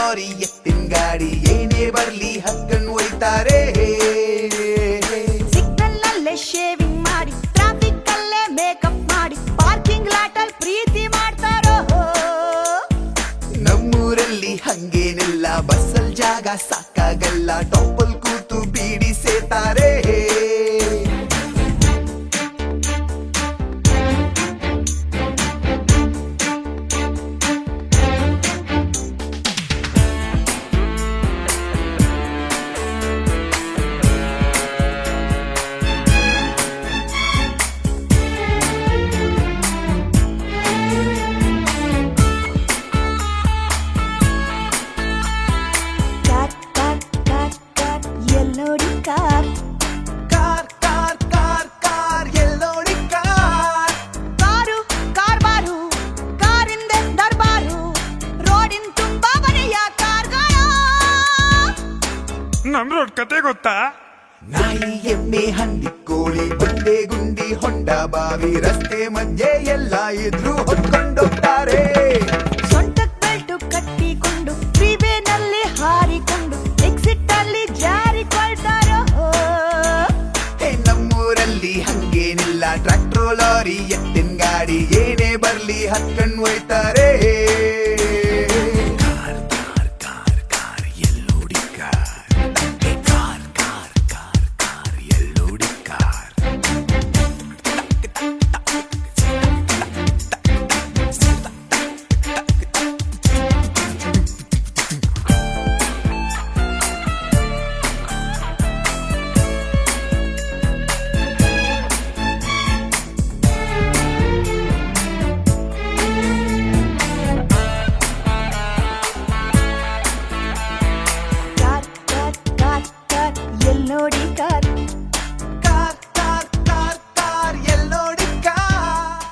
Lorry ಎತ್ತಿನ ಗಾಡಿ ಏನೇ ಬರ್ಲಿ ಹಕ್ಕನ್ ಒಯ್ತಾರೆ. ಸಿಗ್ನಲ್ ನಲ್ಲೇ ಶೇವಿಂಗ್ ಮಾಡಿ, ಟ್ರಾಫಿಕ್ ಅಲ್ಲೇ ಮೇಕಪ್ ಮಾಡಿ, ಪಾರ್ಕಿಂಗ್ ಲಾಟ್ ಅಲ್ಲಿ ಪ್ರೀತಿ ಮಾಡ್ತಾರೋ. ನಮ್ಮೂರಲ್ಲಿ ಹಂಗೇನಿಲ್ಲ, ಬಸ್ಸಲ್ ಜಾಗ ಸಾಕಾಗಲ್ಲ, ಟಾಪಲ್ ಕೂತು ಬೀಡಿ ಸೇತಾರೆ. ಎಲ್ಲೋಡಿ car car car car car ಎಲ್ಲೋಡಿ ಕಾರ್. ಕಾರು ಕಾರ್ಬಾರು, ಕಾರಿಂದೆ ದರ್ಬಾರು, ರೋಡಿನ ತುಂಬಾ ಬರೆಯ ಕಾರ್ಗಳು. ನಮ್ ರೋಡ್ ಕತೆ ಗೊತ್ತಾ? ನಾಯಿ ಎಮ್ಮೆ ಹಂದಿ ಕೋಳಿ ಬಂಡೆ ಗುಂಡಿ ಹೊಂಡ ಬಾವಿ ರಸ್ತೆ ಮಧ್ಯೆ ಎಲ್ಲ ಇದ್ರು ಹೊತ್ಕೊಂಡೋಗ್ತಾರೆ. ಸೊಂಟಕ್ ಬೆಲ್ಟು ಕಟ್ಟಿಕೊಂಡು ಫ್ರೀವೇನಲ್ಲಿ ಹಾರಿಕೊಂಡು ಎಕ್ಸಿಟ್ ಅಲ್ಲಿ ಜಾರಿಕೊಳ್ತಾರೋ. ನಮ್ಮೂರಲ್ಲಿ ಹಂಗೇನಿಲ್ಲ, ಟ್ರ್ಯಾಕ್ಟರ್ ಲಾರಿ ಎತ್ತಿನ ಗಾಡಿ ಏನೇ ಬರ್ಲಿ ಹತ್ಕೊಂಡ್ ಒಯ್ತಾರೆ. ಕಾರ್ ಕಾರ್ ಕಾರ್ ಕಾರ್ ಎಲ್ಲೋಡಿ car, car car car car ಎಲ್ಲೋಡಿ car. Car car car car ಎಲ್ಲೋಡಿ ಕಾರ್.